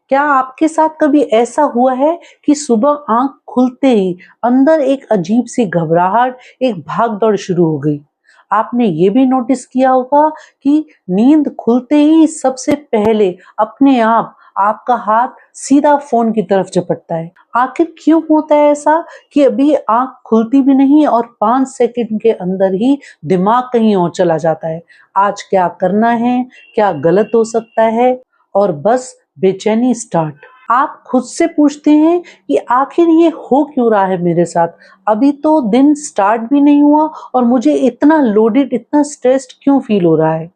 क्या आपके साथ कभी ऐसा हुआ है कि सुबह आँख खुलते ही अंदर एक अजीब-सी घबराहट, एक भाग-दौड़ शुरू हो गई? आपने ये भी नोटिस किया होगा कि नींद खुलते ही सबसे पहले अपने आप आपका हाथ सीधा फ़ोन की तरफ झपटता है। आखिर क्यों होता है ऐसा कि अभी आँख खुलती भी नहीं और 5 सेकंड के अंदर ही दिमाग कहीं और चला जाता है? आज क्या करना है? क्या गलत हो सकता है? और बस बेचैनी स्टार्ट। आप खुद से पूछते हैं कि आखिर ये हो क्यों रहा है मेरे साथ? अभी तो दिन स्टार्ट भी नहीं हुआ और मुझे इतना लोडेड, इतना स्ट्रेस्ड क्यों फील हो रहा है?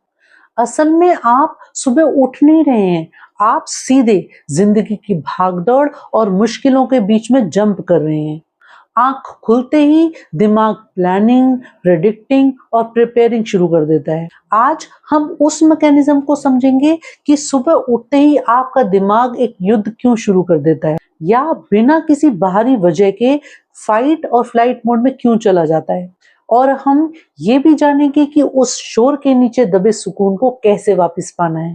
असल में आप सुबह उठ नहीं रहे हैं, आप सीधे जिंदगी की भागदौड़ और मुश्किलों के बीच में जंप कर रहे हैं। आँख खुलते ही दिमाग प्लानिंग, प्रेडिक्टिंग और प्रिपेयरिंग शुरू कर देता है। आज हम उस मैकेनिज्म को समझेंगे कि सुबह उठते ही आपका दिमाग एक युद्ध क्यों शुरू कर देता है या बिना किसी बाहरी वजह के फाइट और फ्लाइट मोड में क्यों चला जाता है। और हम ये भी जानेंगे कि उस शोर के नीचे दबे सुकून को कैसे वापस पाना है।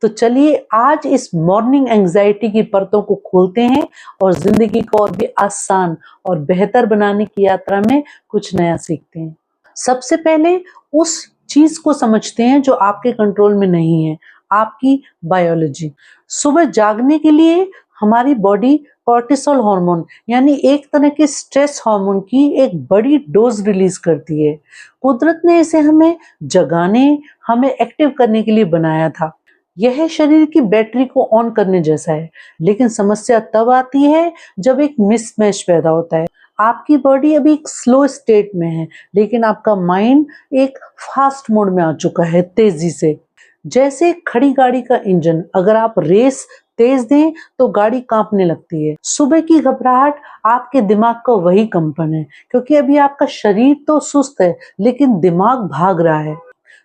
तो चलिए आज इस मॉर्निंग एंजाइटी की परतों को खोलते हैं और जिंदगी को और भी आसान और बेहतर बनाने की यात्रा में कुछ नया सीखते हैं। सबसे पहले उस चीज को समझते हैं जो आपके कंट्रोल में नहीं है, आपकी बायोलॉजी। सुबह जागने के लिए हमारी बॉडी कॉर्टिसोल हार्मोन यानी एक तरह के स्ट्रेस हार्मोन की एक बड़ी डोज रिलीज करती है। कुदरत ने इसे हमें जगाने, हमें एक्टिव करने के लिए बनाया था। यह शरीर की बैटरी को ऑन करने जैसा है, लेकिन समस्या तब आती है जब एक मिसमैच पैदा होता है। आपकी बॉडी अभी एक स्लो स्टेट में है, लेकिन आपका माइंड एक फास्ट मोड में आ चुका है तेजी से। जैसे खड़ी गाड़ी का इंजन, अगर आप रेस तेज दें तो गाड़ी कांपने लगती है। सुबह की घबराहट आपके दिमाग का वही कंपन है, क्योंकि अभी आपका शरीर तो सुस्त है लेकिन दिमाग भाग रहा है।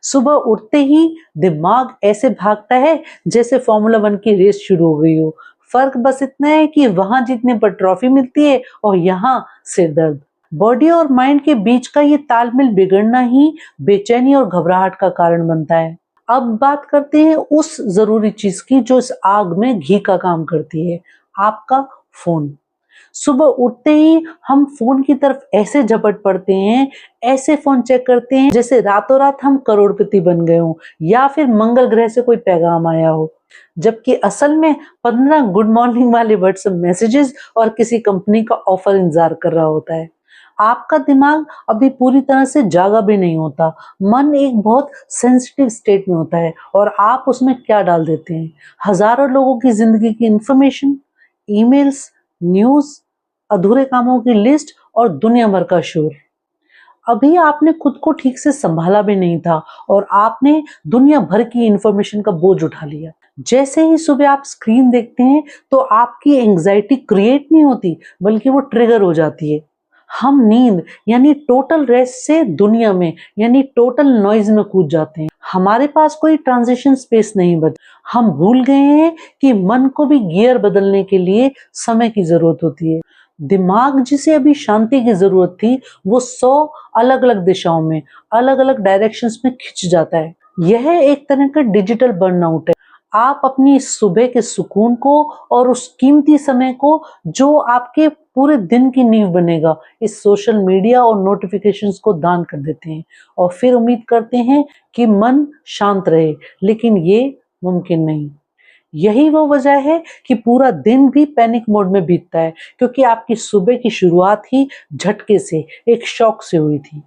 सुबह उठते ही दिमाग ऐसे भागता है जैसे फॉर्मूला 1 की रेस शुरू हो गई हो। फर्क बस इतना है कि वहां जीतने पर ट्रॉफी मिलती है और यहाँ सिर दर्द। बॉडी और माइंड के बीच का ये तालमेल बिगड़ना ही बेचैनी और घबराहट का कारण बनता है। अब बात करते हैं उस जरूरी चीज की जो इस आग में घी का काम करती है, आपका फोन। सुबह उठते ही हम फोन की तरफ ऐसे झपट पड़ते हैं, ऐसे फोन चेक करते हैं जैसे रातों रात हम करोड़पति बन गए हों या फिर मंगल ग्रह से कोई पैगाम आया हो। जबकि असल में 15 गुड मॉर्निंग वाले व्हाट्सएप मैसेजेस और किसी कंपनी का ऑफर इंतजार कर रहा होता है। आपका दिमाग अभी पूरी तरह से जागा भी नहीं होता, मन एक बहुत सेंसिटिव स्टेट में होता है और आप उसमें क्या डाल देते हैं? हजारों लोगों की जिंदगी की इंफॉर्मेशन, ईमेल्स, न्यूज, अधूरे कामों की लिस्ट और दुनिया भर का शोर। अभी आपने खुद को ठीक से संभाला भी नहीं था और आपने दुनिया भर की इंफॉर्मेशन का बोझ उठा लिया। जैसे ही सुबह आप स्क्रीन देखते हैं तो आपकी एंजाइटी क्रिएट नहीं होती, बल्कि वो ट्रिगर हो जाती है। हम नींद यानी टोटल रेस्ट से दुनिया में यानी टोटल नॉइज में कूद जाते हैं। हमारे पास कोई ट्रांजिशन स्पेस नहीं बच। हम भूल गए हैं कि मन को भी गियर बदलने के लिए समय की जरूरत होती है। दिमाग जिसे अभी शांति की जरूरत थी, वो 100 अलग अलग दिशाओं में, अलग अलग डायरेक्शंस में खिंच जाता है। यह एक तरह का डिजिटल बर्नआउट है। आप अपनी इस सुबह के सुकून को और उस कीमती समय को जो आपके पूरे दिन की नींव बनेगा, इस सोशल मीडिया और नोटिफिकेशंस को दान कर देते हैं और फिर उम्मीद करते हैं कि मन शांत रहे, लेकिन ये मुमकिन नहीं। यही वो वजह है कि पूरा दिन भी पैनिक मोड में बीतता है, क्योंकि आपकी सुबह की शुरुआत ही झटके से, एक शॉक से हुई थी।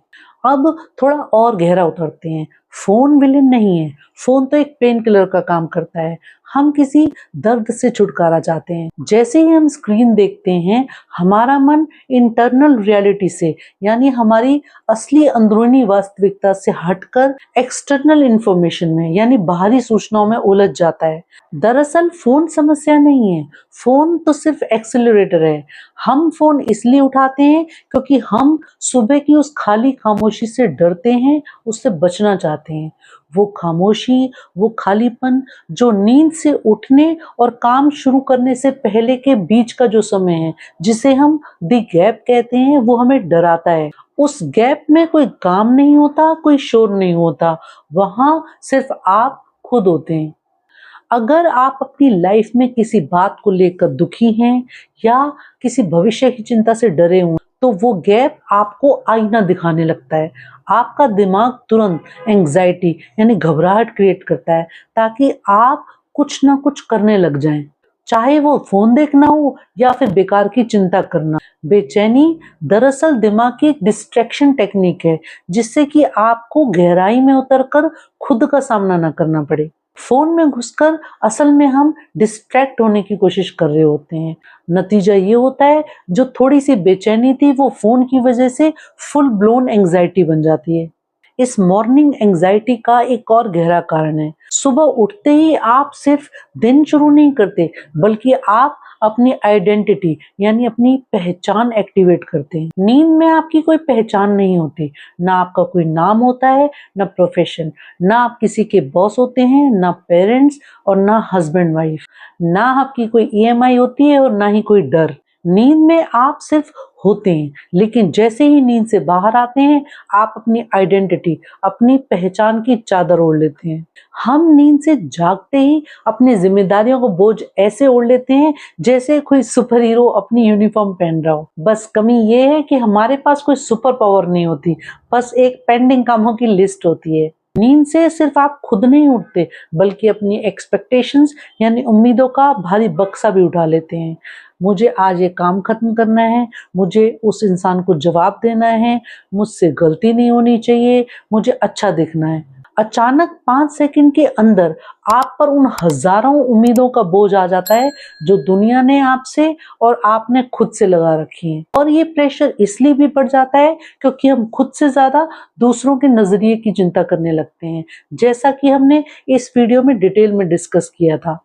अब थोड़ा और गहरा उतरते हैं। फोन विलेन नहीं है, फोन तो एक पेन किलर का काम करता है। हम किसी दर्द से छुटकारा चाहते हैं। जैसे ही हम स्क्रीन देखते हैं, हमारा मन इंटरनल रियलिटी से यानी हमारी असली अंदरूनी वास्तविकता से हटकर एक्सटर्नल इंफॉर्मेशन में यानी बाहरी सूचनाओं में उलझ जाता है। दरअसल फोन समस्या नहीं है, फोन तो सिर्फ एक्सेलरेटर है। हम फोन इसलिए उठाते हैं क्योंकि हम सुबह की उस खाली खामोशी से डरते हैं, उससे बचना चाहते हैं। वो खामोशी, वो खालीपन जो नींद से उठने और काम शुरू करने से पहले के बीच का जो समय है, जिसे हम द गैप कहते हैं, वो हमें डराता है। उस गैप में कोई काम नहीं होता, कोई शोर नहीं होता, वहां सिर्फ आप खुद होते हैं। अगर आप अपनी लाइफ में किसी बात को लेकर दुखी हैं या किसी भविष्य की चिंता से डरे हुए, तो वो गैप आपको आईना दिखाने लगता है। आपका दिमाग तुरंत एंग्जाइटी यानी घबराहट क्रिएट करता है ताकि आप कुछ ना कुछ करने लग जाएं। चाहे वो फोन देखना हो या फिर बेकार की चिंता करना। बेचैनी दरअसल दिमाग की एक डिस्ट्रैक्शन टेक्निक है जिससे कि आपको गहराई में उतरकर खुद का सामना ना करना पड़े। फोन में घुसकर असल में हम डिस्ट्रैक्ट होने की कोशिश कर रहे होते हैं। नतीजा ये होता है जो थोड़ी सी बेचैनी थी वो फोन की वजह से फुल ब्लोन एंग्जाइटी बन जाती है। इस मॉर्निंग एंग्जाइटी का एक और गहरा कारण है। सुबह उठते ही आप सिर्फ दिन शुरू नहीं करते बल्कि आप अपनी आइडेंटिटी यानी अपनी पहचान एक्टिवेट करते हैं। नींद में आपकी कोई पहचान नहीं होती, ना आपका कोई नाम होता है, ना प्रोफेशन, ना आप किसी के बॉस होते हैं, ना पेरेंट्स और ना हस्बैंड वाइफ, ना आपकी कोई ईएमआई होती है और ना ही कोई डर। नींद में आप सिर्फ होते हैं, लेकिन जैसे ही नींद से बाहर आते हैं आप अपनी आइडेंटिटी, अपनी पहचान की चादर ओढ़ लेते हैं। हम नींद से जागते ही अपनी जिम्मेदारियों को बोझ ऐसे ओढ़ लेते हैं जैसे कोई सुपर हीरो अपनी यूनिफॉर्म पहन रहा हो। बस कमी ये है कि हमारे पास कोई सुपर पावर नहीं होती, बस एक पेंडिंग कामों की लिस्ट होती है। नींद से सिर्फ आप खुद नहीं उठते बल्कि अपनी एक्सपेक्टेशंस यानी उम्मीदों का भारी बक्सा भी उठा लेते हैं। मुझे आज ये काम खत्म करना है, मुझे उस इंसान को जवाब देना है, मुझसे गलती नहीं होनी चाहिए, मुझे अच्छा दिखना है। अचानक 5 सेकंड के अंदर आप पर उन हजारों उम्मीदों का बोझ आ जाता है जो दुनिया ने आपसे और आपने खुद से लगा रखी है। और ये प्रेशर इसलिए भी बढ़ जाता है क्योंकि हम खुद से ज्यादा दूसरों के नजरिए की चिंता करने लगते हैं, जैसा कि हमने इस वीडियो में डिटेल में डिस्कस किया था।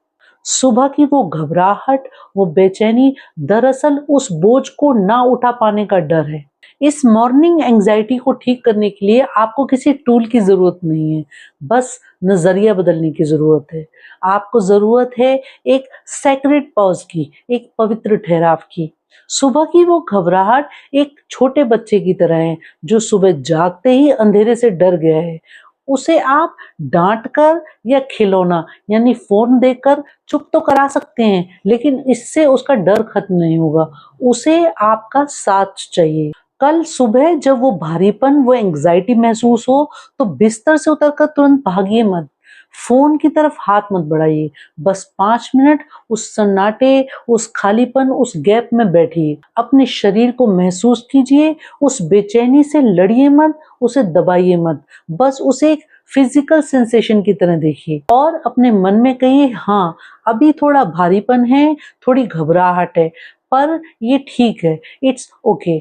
सुबह की वो घबराहट, वो बेचैनी दरअसल उस बोझ को ना उठा पाने का डर है। इस मॉर्निंग एंजाइटी को ठीक करने के लिए आपको किसी टूल की जरूरत नहीं है, बस नजरिया बदलने की जरूरत है। आपको जरूरत है एक सैक्रेड पॉज की, एक पवित्र ठहराव की। सुबह की वो घबराहट एक छोटे बच्चे की तरह है जो सुबह जागते ही अंधेरे से डर गया है। उसे आप डांट कर या खिलौना यानी फोन देकर चुप तो करा सकते हैं, लेकिन इससे उसका डर खत्म नहीं होगा। उसे आपका साथ चाहिए। कल सुबह जब वो भारीपन, वो एंग्जाइटी महसूस हो तो बिस्तर से उतरकर तुरंत भागिए मत। फोन की तरफ हाथ मत बढ़ाइए। बस 5 मिनट उस सन्नाटे, उस खालीपन, उस गैप में बैठिए। अपने शरीर को महसूस कीजिए। उस बेचैनी से लड़िए मत, उसे दबाइए मत। बस उसे एक फिजिकल सेंसेशन की तरह देखिए और अपने मन में कहिए, हाँ अभी थोड़ा भारीपन है, थोड़ी घबराहट है, पर ये ठीक है, इट्स ओके।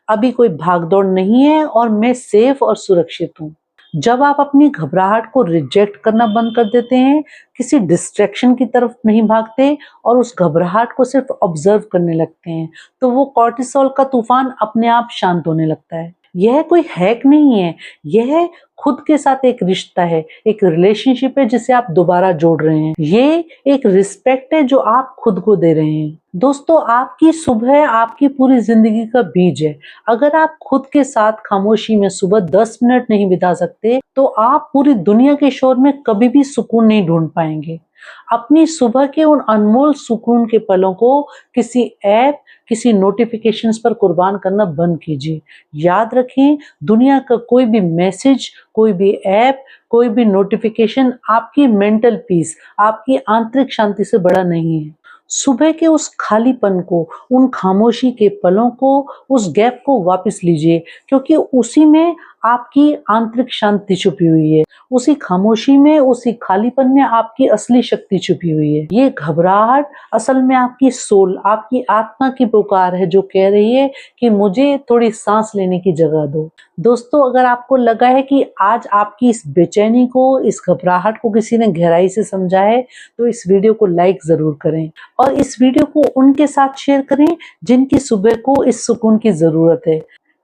अभी कोई भागदौड़ नहीं है और मैं सेफ और सुरक्षित हूँ। जब आप अपनी घबराहट को रिजेक्ट करना बंद कर देते हैं, किसी डिस्ट्रैक्शन की तरफ नहीं भागते और उस घबराहट को सिर्फ ऑब्जर्व करने लगते हैं, तो वो कॉर्टिसोल का तूफान अपने आप शांत होने लगता है। यह कोई हैक नहीं है, यह खुद के साथ एक रिश्ता है, एक रिलेशनशिप है जिसे आप दोबारा जोड़ रहे हैं। ये एक रिस्पेक्ट है जो आप खुद को दे रहे हैं। दोस्तों, आपकी सुबह आपकी पूरी जिंदगी का बीज है। अगर आप खुद के साथ खामोशी में सुबह 10 मिनट नहीं बिता सकते तो आप पूरी दुनिया के शोर में कभी भी सुकून नहीं ढूंढ पाएंगे। अपनी सुबह के उन अनमोल सुकून के पलों को किसी ऐप, किसी नोटिफिकेशंस पर कुर्बान करना बंद कीजिए। याद रखें, दुनिया का कोई भी मैसेज, कोई भी ऐप, कोई भी नोटिफिकेशन आपकी मेंटल पीस, आपकी आंतरिक शांति से बड़ा नहीं है। सुबह के उस खालीपन को, उन खामोशी के पलों को, उस गैप को वापस लीजिए, क्योंकि उसी में आपकी आंतरिक शांति छुपी हुई है। उसी खामोशी में, उसी खालीपन में आपकी असली शक्ति छुपी हुई है। ये घबराहट असल में आपकी सोल, आपकी आत्मा की पुकार है जो कह रही है कि मुझे थोड़ी सांस लेने की जगह दो। दोस्तों, अगर आपको लगा है कि आज आपकी इस बेचैनी को, इस घबराहट को किसी ने गहराई से समझा है, तो इस वीडियो को लाइक जरूर करें और इस वीडियो को उनके साथ शेयर करें जिनकी सुबह को इस सुकून की जरूरत है।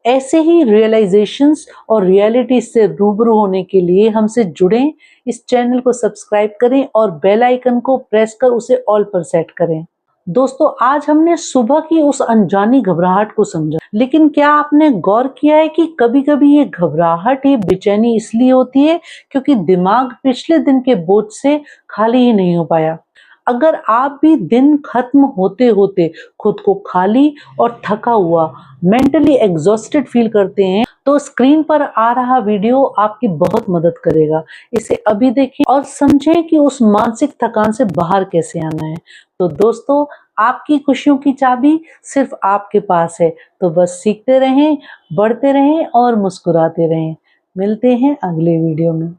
ऐसे ही रियलाइजेशंस और रियलिटी से रूबरू होने के लिए हमसे जुड़ें। इस चैनल को सब्सक्राइब करें और बेल आइकन को प्रेस कर उसे ऑल पर सेट करें। दोस्तों, आज हमने सुबह की उस अनजानी घबराहट को समझा, लेकिन क्या आपने गौर किया है कि कभी-कभी ये घबराहट, ये बेचैनी इसलिए होती है क्योंकि दिमाग पिछले दिन के बोझ से खाली ही नहीं हो पाया। अगर आप भी दिन खत्म होते-होते खुद को खाली और थका हुआ, मेंटली एग्जॉस्टेड फील करते हैं, तो स्क्रीन पर आ रहा वीडियो आपकी बहुत मदद करेगा। इसे अभी देखें और समझें कि उस मानसिक थकान से बाहर कैसे आना है। तो दोस्तों, आपकी खुशियों की चाबी सिर्फ आपके पास है। तो बस सीखते रहें, बढ़ते रहें और मुस्कुराते रहें। मिलते हैं अगले वीडियो में।